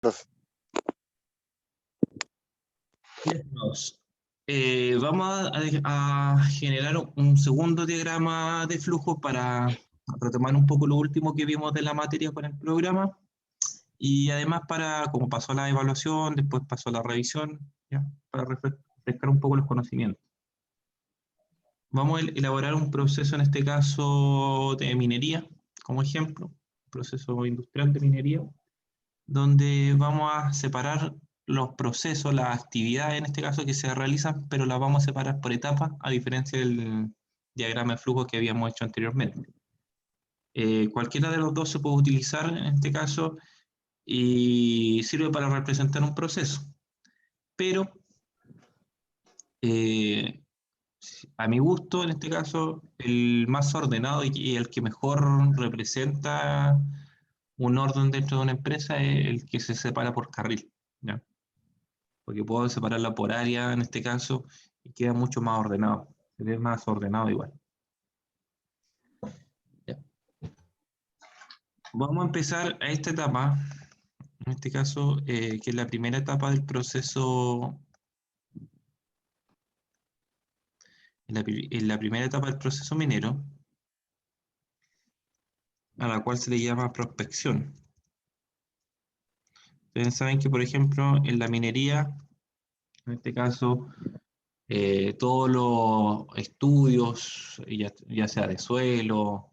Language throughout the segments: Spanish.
Profe. Estimados, vamos a generar un segundo diagrama de flujo para retomar un poco lo último que vimos de la materia con el programa y además para, como pasó la evaluación, después pasó la revisión, ¿ya? Para refrescar un poco los conocimientos. Vamos a elaborar un proceso, en este caso de minería, como ejemplo, proceso industrial de minería, donde vamos a separar los procesos, las actividades en este caso que se realizan, pero las vamos a separar por etapas, a diferencia del diagrama de flujo que habíamos hecho anteriormente. Cualquiera de los dos se puede utilizar en este caso y sirve para representar un proceso, pero eh, a mi gusto, en este caso, el más ordenado y el que mejor representa un orden dentro de una empresa es el que se separa por carril, ¿ya? Porque puedo separarla por área en este caso y queda mucho más ordenado, se ve más ordenado igual. Ya. Vamos a empezar a esta etapa, en este caso, que es la primera etapa del proceso, en la primera etapa del proceso minero, a la cual se le llama prospección. Ustedes saben que, por ejemplo, en la minería, en este caso, todos los estudios, ya sea de suelo,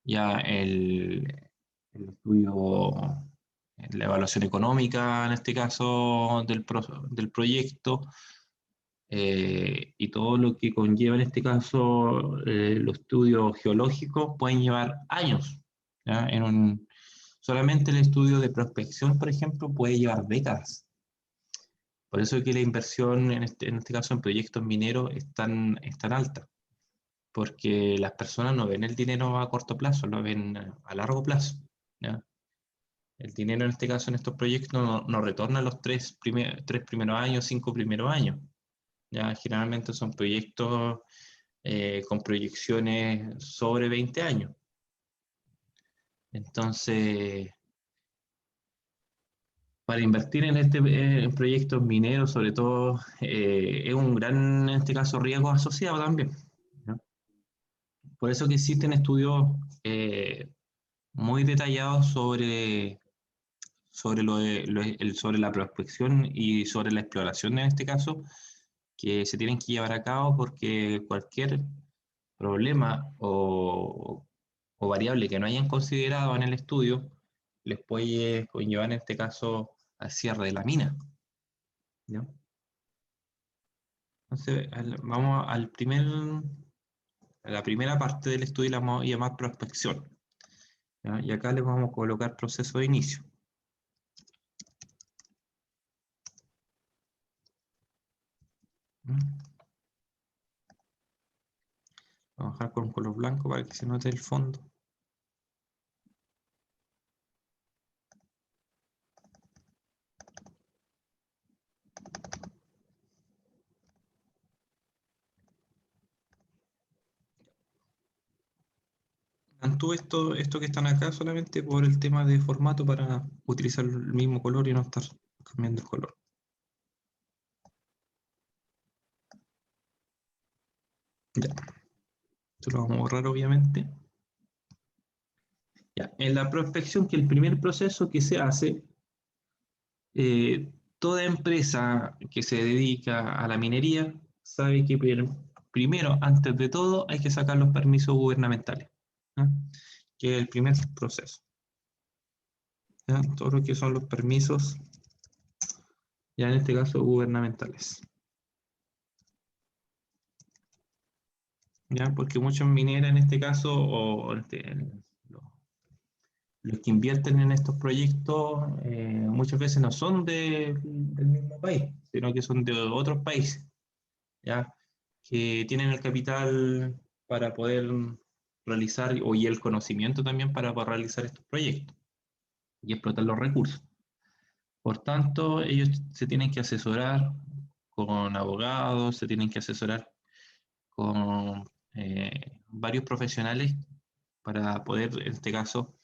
ya el estudio, la evaluación económica, en este caso, del proyecto, y todo lo que conlleva, en este caso, los estudios geológicos, pueden llevar años, ¿ya? Solamente el estudio de prospección, por ejemplo, puede llevar décadas. Por eso es que la inversión, en este caso en proyectos mineros, es tan alta, porque las personas no ven el dinero a corto plazo, lo ven a largo plazo, ¿ya? El dinero en este caso en estos proyectos no retorna los tres primeros años, 5 primeros años, ¿ya? Generalmente son proyectos con proyecciones sobre 20 años. Entonces, para invertir en proyectos mineros, sobre todo, es un gran, en este caso, riesgo asociado también, ¿no? Por eso que existen estudios muy detallados sobre la prospección y sobre la exploración en este caso, que se tienen que llevar a cabo porque cualquier problema o variable que no hayan considerado en el estudio les puede conllevar en este caso al cierre de la mina, ¿no? Entonces, vamos a la primera parte del estudio, la vamos a llamar prospección, ¿ya? Y acá les vamos a colocar proceso de inicio. ¿Mm? Vamos a dejar con un color blanco para que se note el fondo. Mantuve esto que están acá solamente por el tema de formato para utilizar el mismo color y no estar cambiando el color. Ya. Esto lo vamos a borrar obviamente. Ya. En la prospección, que el primer proceso que se hace, toda empresa que se dedica a la minería sabe que primero, antes de todo, hay que sacar los permisos gubernamentales, ¿no? Que es el primer proceso, ¿ya? Todo lo que son los permisos, ya en este caso gubernamentales, ¿ya? Porque muchos mineras en este caso, los que invierten en estos proyectos, muchas veces no son del mismo país, sino que son de otros países, ¿ya? Que tienen el capital para poder realizar, y el conocimiento también para poder realizar estos proyectos y explotar los recursos. Por tanto, ellos se tienen que asesorar con abogados, se tienen que asesorar con varios profesionales para poder, en este caso,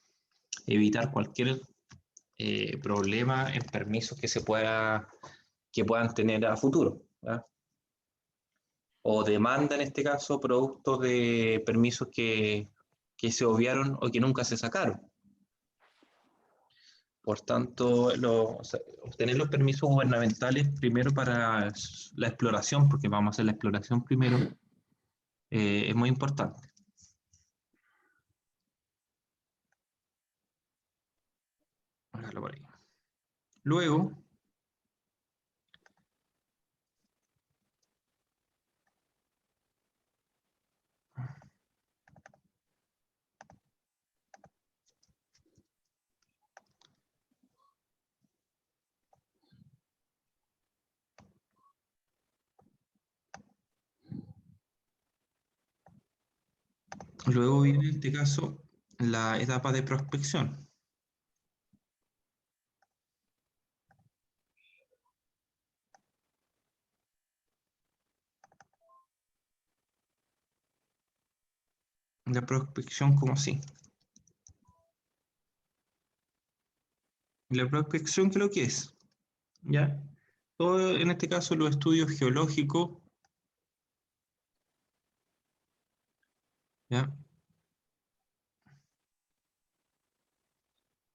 evitar cualquier problema en permisos que puedan tener a futuro, ¿verdad? O demanda, en este caso, productos de permisos que se obviaron o que nunca se sacaron. Por tanto, o sea, obtener los permisos gubernamentales primero para la exploración, porque vamos a hacer la exploración primero, es muy importante. Voy a dejarlo por ahí. Luego, viene en este caso la etapa de prospección. La prospección como así. La prospección, ¿qué es lo que es? ¿Ya? Todo, en este caso, los estudios geológicos, ¿ya?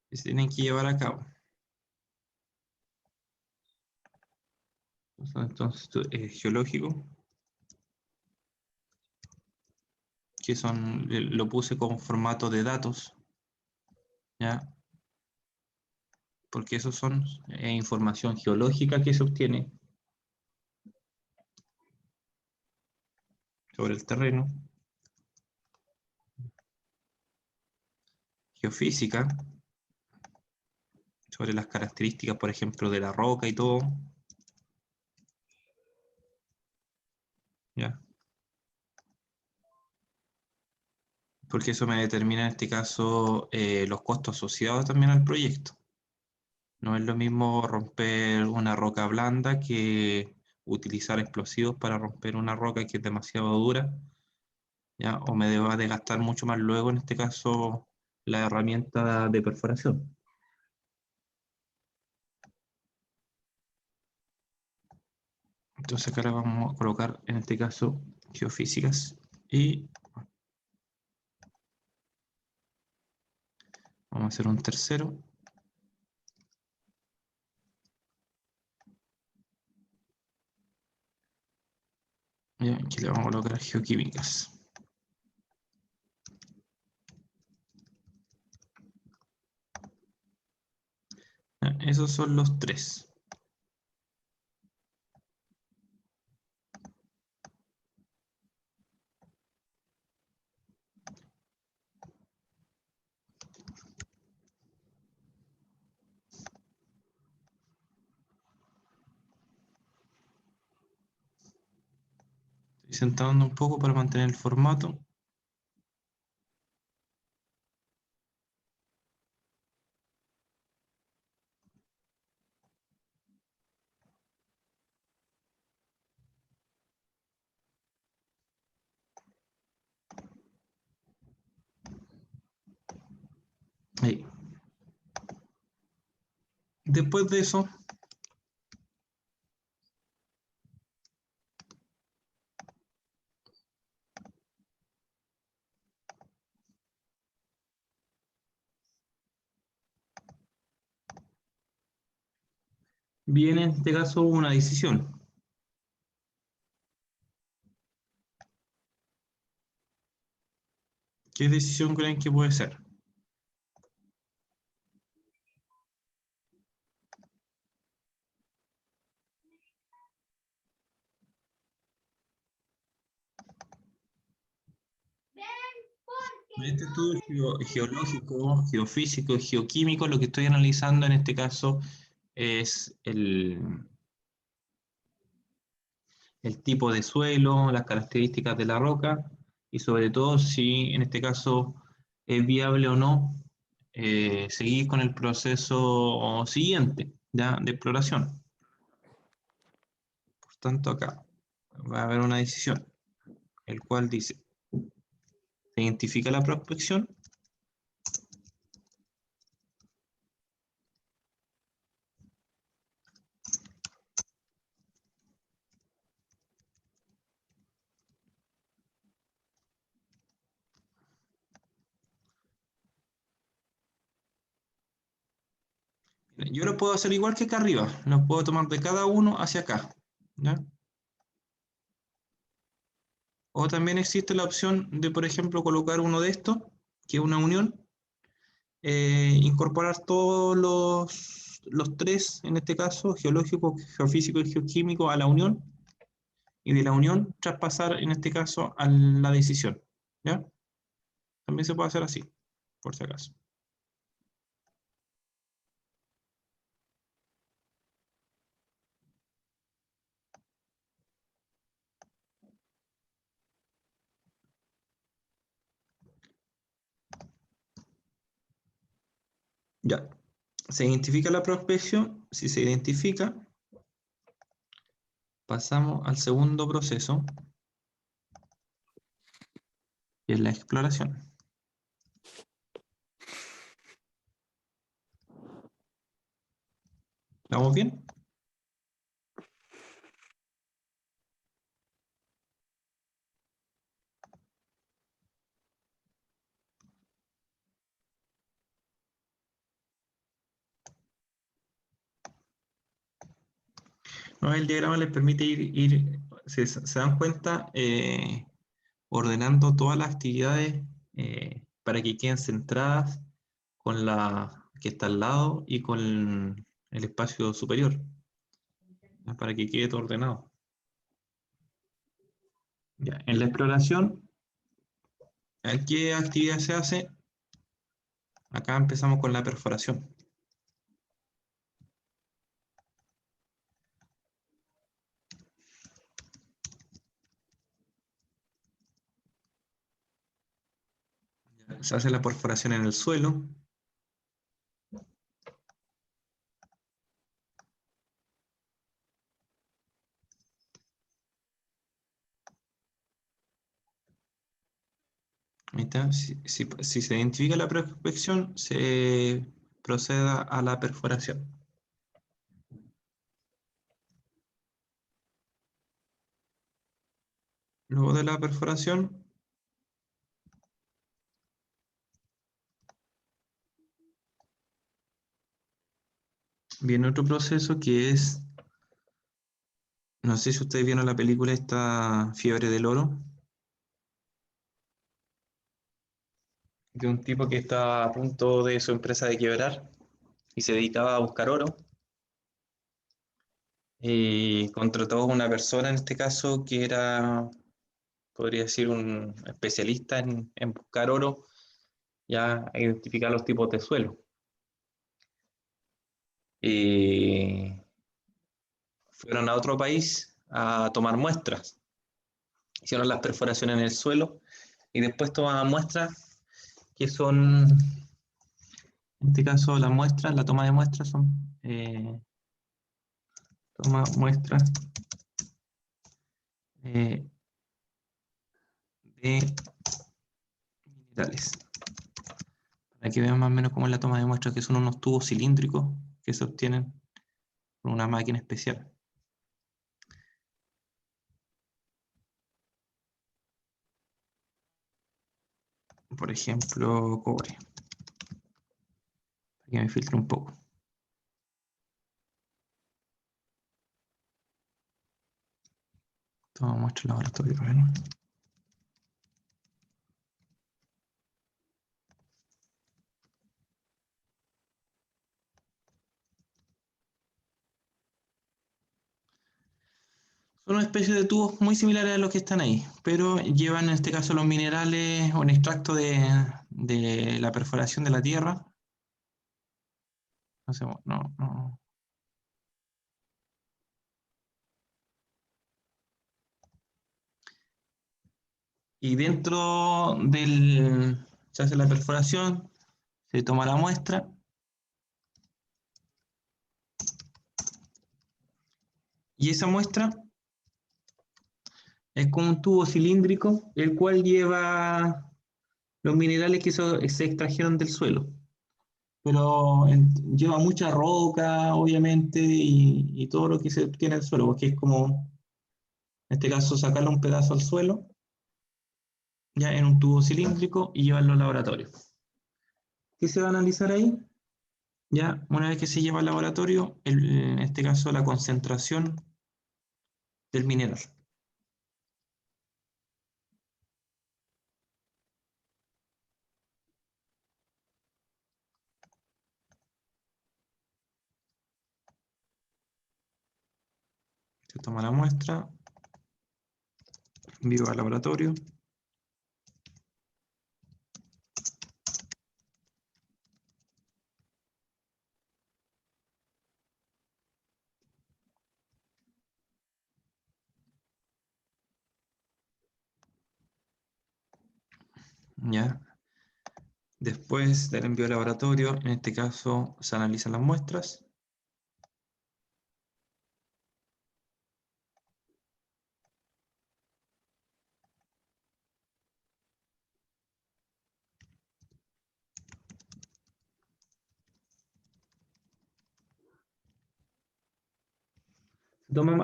Que se tienen que llevar a cabo. Entonces, geológico, que son, lo puse con formato de datos, ¿ya? Porque esos son información geológica que se obtiene sobre el terreno, geofísica, sobre las características, por ejemplo, de la roca y todo, ¿ya? Porque eso me determina en este caso los costos asociados también al proyecto. No es lo mismo romper una roca blanda que utilizar explosivos para romper una roca que es demasiado dura, ¿ya? O me deba de gastar mucho más luego, en este caso, la herramienta de perforación. Entonces acá le vamos a colocar, en este caso, geofísicas y vamos a hacer un tercero. Y aquí le vamos a colocar geoquímicas. Ya, esos son los tres. Estoy sentando un poco para mantener el formato. Ahí. Después de eso, viene en este caso una decisión. ¿Qué decisión creen que puede ser? En este estudio geológico, geofísico, geoquímico, lo que estoy analizando en este caso es el tipo de suelo, las características de la roca y sobre todo si en este caso es viable o no seguir con el proceso siguiente, ¿ya? De exploración. Por tanto, acá va a haber una decisión, el cual dice, se identifica la prospección, Yo lo puedo hacer igual que acá arriba, los puedo tomar de cada uno hacia acá, ¿ya? O también existe la opción de, por ejemplo, colocar uno de estos, que es una unión, incorporar todos los tres, en este caso, geológico, geofísico y geoquímico, a la unión, y de la unión traspasar, en este caso, a la decisión, ¿ya? También se puede hacer así, por si acaso. Ya. Se identifica la prospección. Si se identifica, pasamos al segundo proceso, que es la exploración. ¿Estamos bien? No, el diagrama les permite se dan cuenta, ordenando todas las actividades para que queden centradas con la que está al lado y con el espacio superior, ¿ya? Para que quede todo ordenado. Ya. En la exploración, ¿qué actividad se hace? Acá empezamos con la perforación. Se hace la perforación en el suelo. Ahí está. Si se identifica la prospección, se proceda a la perforación. Luego de la perforación, viene otro proceso que es, no sé si ustedes vieron la película esta Fiebre del Oro, de un tipo que estaba a punto de su empresa de quebrar y se dedicaba a buscar oro. Y contrató a una persona, en este caso, que era, podría decir, un especialista en buscar oro, ya a identificar los tipos de suelo. Y fueron a otro país a tomar muestras. Hicieron las perforaciones en el suelo y después tomaban muestras que son, en este caso, las muestras, la toma de muestras son, toma muestras de minerales. Para que vean más o menos cómo es la toma de muestras, que son unos tubos cilíndricos que se obtienen con una máquina especial. Por ejemplo, cobre. Para que me filtre un poco. Toma muestra laboratorio, ¿no? Son una especie de tubos muy similares a los que están ahí, pero llevan en este caso los minerales o un extracto de la perforación de la tierra. No sé, no. Y dentro se hace la perforación, se toma la muestra y esa muestra es como un tubo cilíndrico, el cual lleva los minerales que se extrajeron del suelo. Pero lleva mucha roca, obviamente, y todo lo que se obtiene del suelo, porque es como, en este caso, sacarle un pedazo al suelo, ya en un tubo cilíndrico, y llevarlo al laboratorio. ¿Qué se va a analizar ahí? Ya, una vez que se lleva al laboratorio, en este caso la concentración del mineral. Se toma la muestra, envío al laboratorio. Ya. Después del envío al laboratorio, en este caso se analizan las muestras.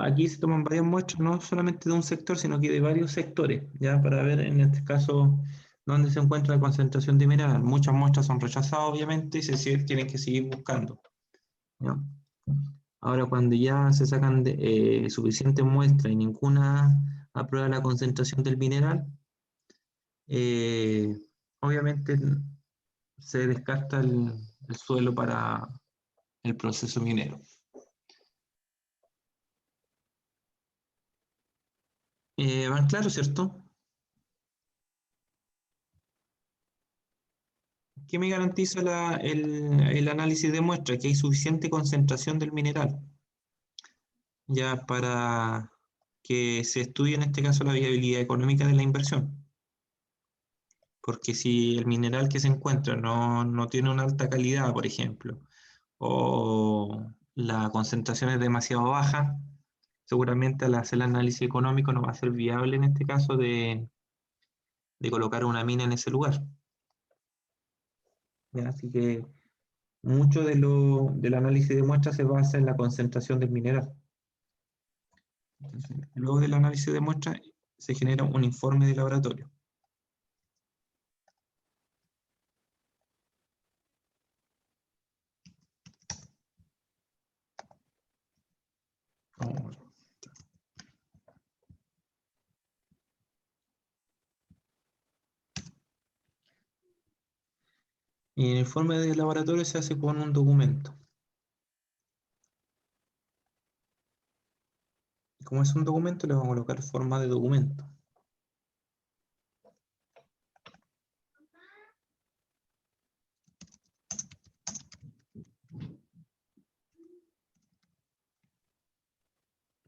Aquí se toman varias muestras, no solamente de un sector, sino que de varios sectores, ya para ver en este caso dónde se encuentra la concentración de mineral. Muchas muestras son rechazadas, obviamente, y tienen que seguir buscando. ¿Ya? Ahora, cuando ya se sacan suficientes muestras y ninguna aprueba la concentración del mineral, eh, obviamente se descarta el suelo para el proceso minero. ¿Van claro, cierto? ¿Qué me garantiza el análisis de muestra? Que hay suficiente concentración del mineral, ya para que se estudie en este caso la viabilidad económica de la inversión. Porque si el mineral que se encuentra no tiene una alta calidad, por ejemplo, o la concentración es demasiado baja, seguramente al hacer el análisis económico no va a ser viable en este caso de colocar una mina en ese lugar. ¿Ya? Así que mucho del análisis de muestras se basa en la concentración del mineral. Entonces, luego del análisis de muestras se genera un informe de laboratorio. Y el informe de laboratorio se hace con un documento. Y como es un documento, le vamos a colocar forma de documento.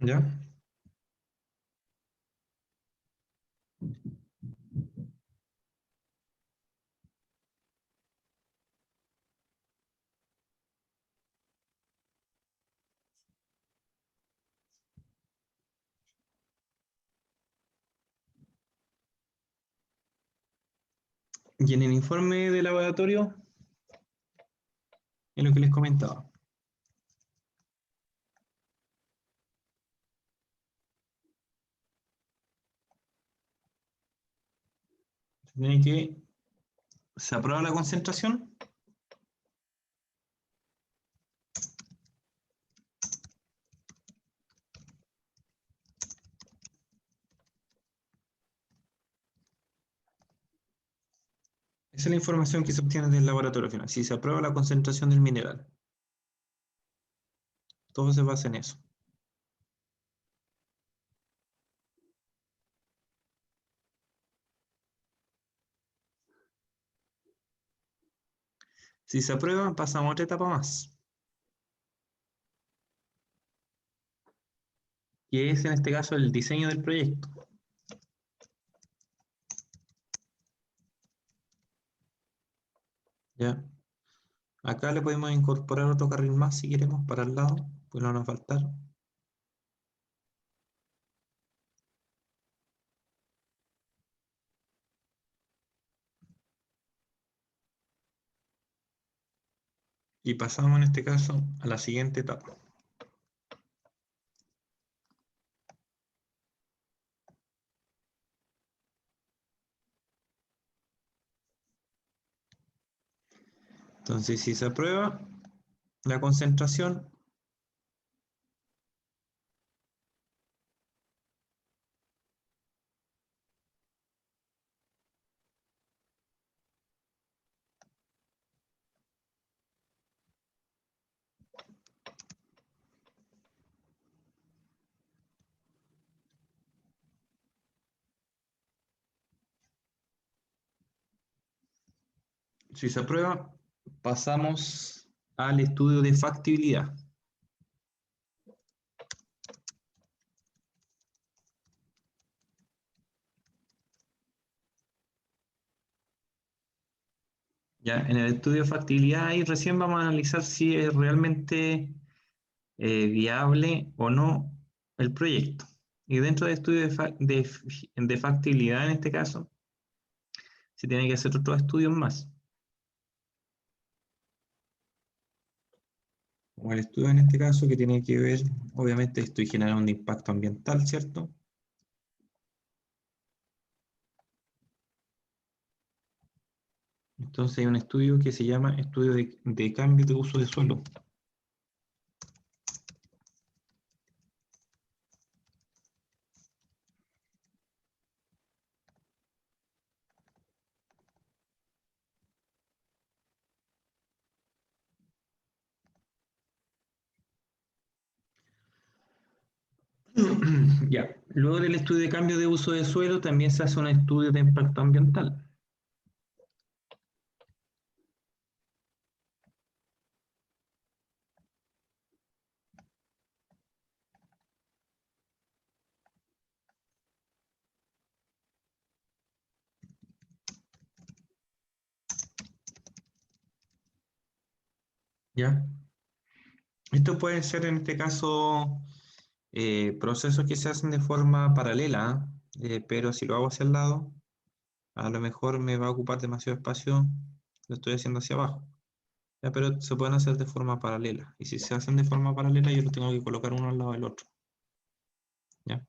¿Ya? Y en el informe de laboratorio, es lo que les comentaba. Tiene que se aprueba la concentración. Esa es la información que se obtiene del laboratorio final. Si se aprueba la concentración del mineral. Todo se basa en eso. Si se aprueba, pasamos a otra etapa más, que es en este caso el diseño del proyecto. ¿Ya? Acá le podemos incorporar otro carril más si queremos para el lado, pues no nos va a faltar. Y pasamos en este caso a la siguiente etapa. Entonces, si se aprueba, la concentración. Si se aprueba, pasamos al estudio de factibilidad. Ya, en el estudio de factibilidad ahí recién vamos a analizar si es realmente viable o no el proyecto. Y dentro del estudio de factibilidad, en este caso, se tiene que hacer otros estudios más. O el estudio en este caso que tiene que ver, obviamente estoy generando un impacto ambiental, ¿cierto? Entonces hay un estudio que se llama estudio de cambio de uso de suelo. Ya. Luego del estudio de cambio de uso de suelo, también se hace un estudio de impacto ambiental. ¿Ya? Esto puede ser en este caso procesos que se hacen de forma paralela, pero si lo hago hacia el lado, a lo mejor me va a ocupar demasiado espacio, lo estoy haciendo hacia abajo. ¿Ya? Pero se pueden hacer de forma paralela. Y si se hacen de forma paralela, yo lo tengo que colocar uno al lado del otro. ¿Ya?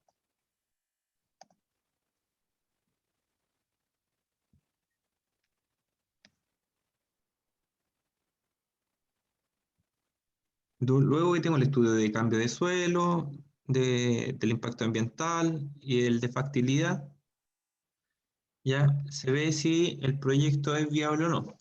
Luego que tengo el estudio de cambio de suelo, del impacto ambiental y el de factibilidad, ya se ve si el proyecto es viable o no.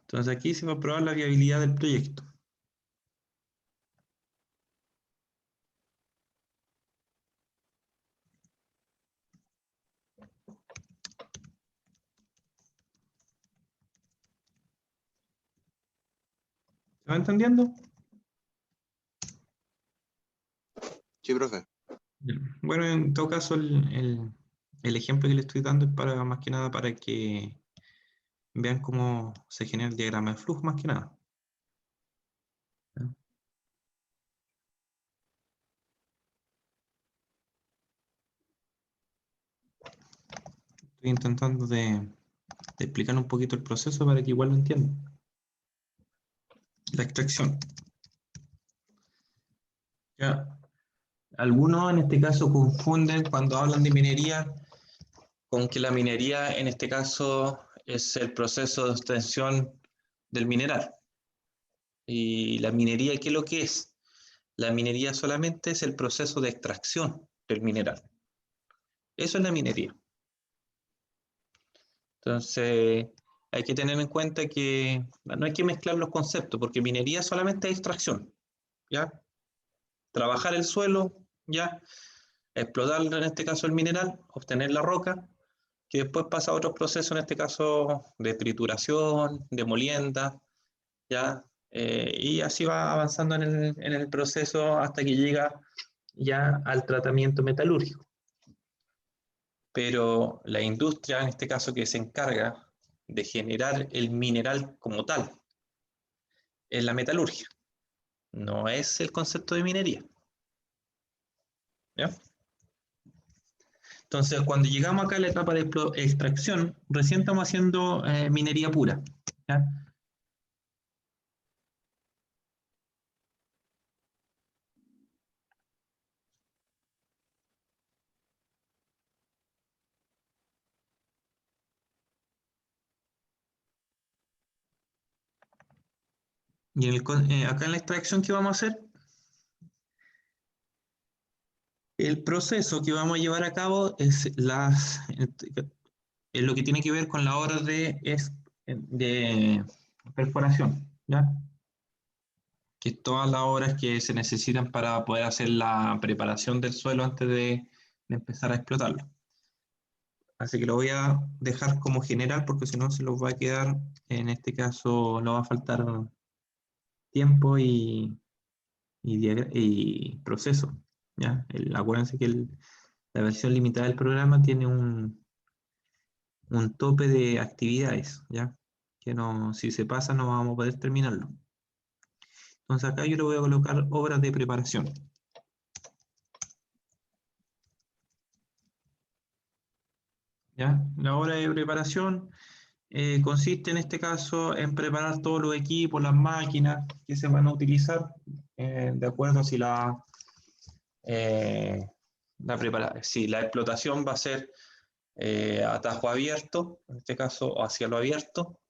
Entonces aquí se va a probar la viabilidad del proyecto. ¿Se va entendiendo? Sí, profe. Bueno, en todo caso, el ejemplo que le estoy dando es para más que nada para que vean cómo se genera el diagrama de flujo, más que nada. ¿Ya? Estoy intentando de explicar un poquito el proceso para que igual lo entiendan. La extracción. ¿Ya? Algunos en este caso confunden cuando hablan de minería con que la minería en este caso es el proceso de extracción del mineral. Y la minería, ¿qué es lo que es? La minería solamente es el proceso de extracción del mineral. Eso es la minería. Entonces, hay que tener en cuenta que no hay que mezclar los conceptos, porque minería solamente es extracción, ¿ya? Trabajar el suelo, ¿ya? Explotar en este caso el mineral, obtener la roca, que después pasa a otros procesos, en este caso de trituración, de molienda, ¿ya? Y así va avanzando en el proceso hasta que llega ya al tratamiento metalúrgico. Pero la industria, en este caso, que se encarga de generar el mineral como tal, es la metalurgia, no es el concepto de minería. ¿Ya? Entonces, cuando llegamos acá a la etapa de extracción, recién estamos haciendo minería pura. ¿Ya? Y acá en la extracción que vamos a hacer, el proceso que vamos a llevar a cabo es lo que tiene que ver con la hora de perforación, ¿ya? Que es todas las horas que se necesitan para poder hacer la preparación del suelo antes de empezar a explotarlo. Así que lo voy a dejar como general porque si no se los va a quedar, en este caso no va a faltar tiempo y proceso, ¿ya? Acuérdense que la versión limitada del programa tiene un tope de actividades, ¿ya? Que no, si se pasa no vamos a poder terminarlo. Entonces acá yo le voy a colocar obras de preparación. ¿Ya? La obra de preparación consiste en este caso en preparar todos los equipos, las máquinas que se van a utilizar, de acuerdo a si si la explotación va a ser a tajo abierto, en este caso o a cielo abierto,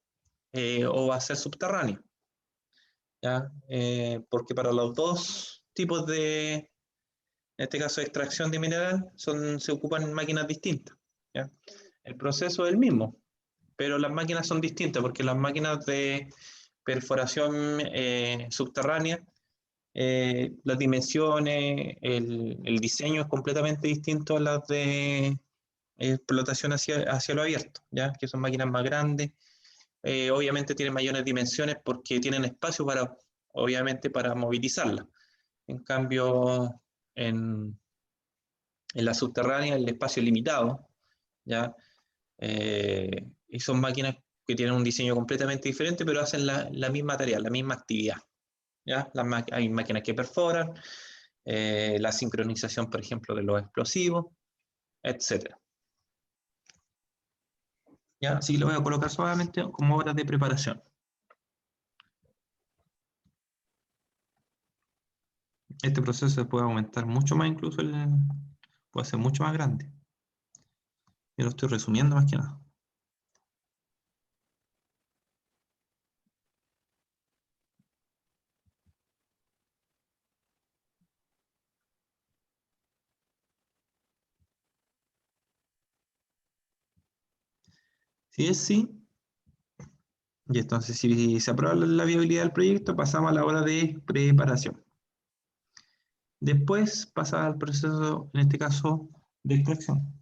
o va a ser subterráneo. ¿Ya? Porque para los dos tipos en este caso de extracción de mineral, se ocupan máquinas distintas. ¿Ya? El proceso es el mismo, pero las máquinas son distintas porque las máquinas de perforación subterránea, las dimensiones, el diseño es completamente distinto a las de explotación hacia lo abierto, ¿ya? Que son máquinas más grandes, obviamente tienen mayores dimensiones porque tienen espacio obviamente, para movilizarla. En cambio, en la subterránea el espacio es limitado, ¿ya? Y son máquinas que tienen un diseño completamente diferente, pero hacen la misma tarea, la misma actividad, ¿ya? Hay máquinas que perforan, la sincronización, por ejemplo, de los explosivos, etc. ¿Ya? Así que lo voy a colocar solamente como horas de preparación. Este proceso se puede aumentar mucho más, incluso puede ser mucho más grande. Yo lo estoy resumiendo más que nada. Si es sí, y entonces si se aprueba la viabilidad del proyecto, pasamos a la hora de preparación. Después pasa al proceso, en este caso, de extracción.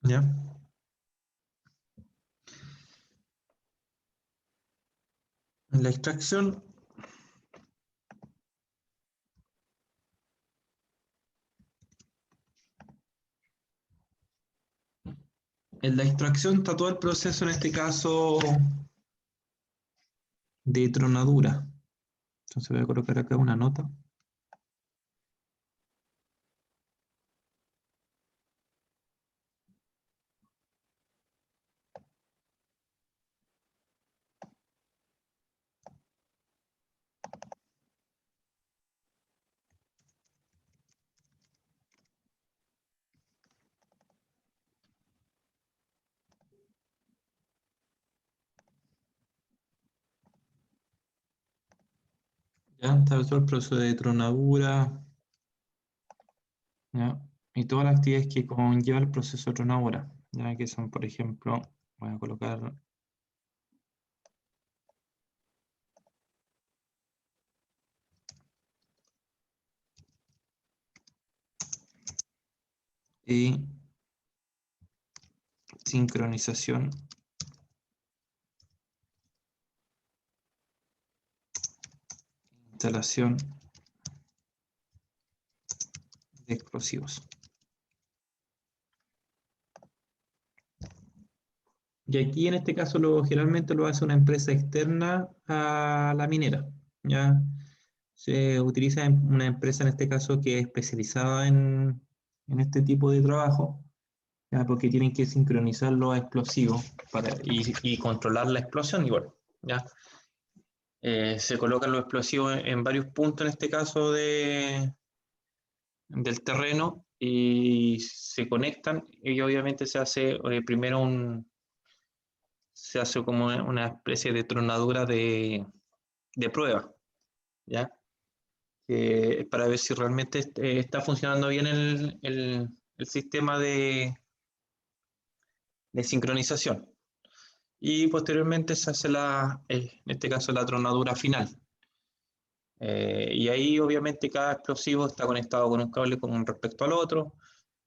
¿Ya? En la extracción, está todo el proceso, en este caso, de tronadura. Entonces voy a colocar acá una nota. Ya está todo el proceso de tronadura, ¿ya? Y todas las actividades que conlleva el proceso de tronadura, ya que son, por ejemplo, voy a colocar y sincronización instalación de explosivos. Y aquí en este caso generalmente lo hace una empresa externa a la minera, ¿ya? Se utiliza una empresa en este caso que es especializada en este tipo de trabajo, ¿ya? Porque tienen que sincronizar los explosivos y controlar la explosión igual, ¿ya? Se colocan los explosivos en varios puntos, en este caso del terreno, y se conectan, y obviamente se hace primero se hace como una especie de tronadura de prueba, ¿ya? Para ver si realmente está funcionando bien el sistema de sincronización. Y posteriormente se hace en este caso, la tronadura final. Y ahí obviamente cada explosivo está conectado con un cable con respecto al otro,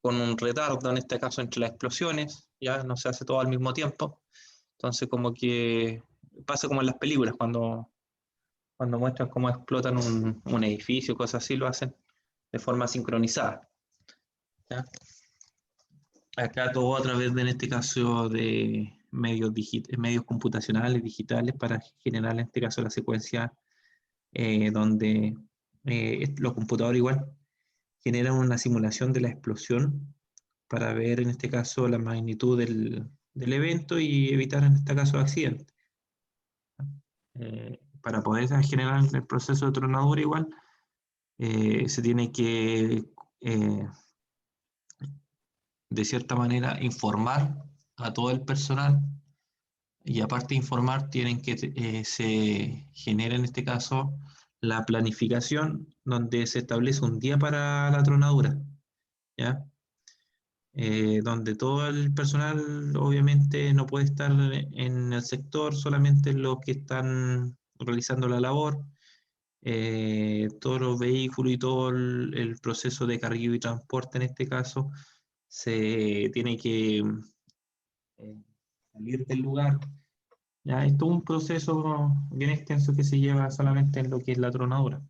con un retardo en este caso entre las explosiones, ya no se hace todo al mismo tiempo. Entonces como que pasa como en las películas, cuando muestran cómo explotan un edificio, cosas así, lo hacen de forma sincronizada, ¿ya? Acá todo a través de, en este caso, de medios computacionales, digitales, para generar, en este caso, la secuencia donde los computadores igual generan una simulación de la explosión para ver, en este caso, la magnitud del evento y evitar, en este caso, accidentes. Para poder generar el proceso de tronadura igual, se tiene que de cierta manera informar a todo el personal, y aparte de informar tienen que se genera en este caso la planificación donde se establece un día para la tronadura, ¿ya? Donde todo el personal obviamente no puede estar en el sector, solamente los que están realizando la labor, todos los vehículos y todo el proceso de carguillo y transporte en este caso se tiene que salir del lugar. Ya, es todo un proceso bien extenso que se lleva solamente en lo que es la tronadura.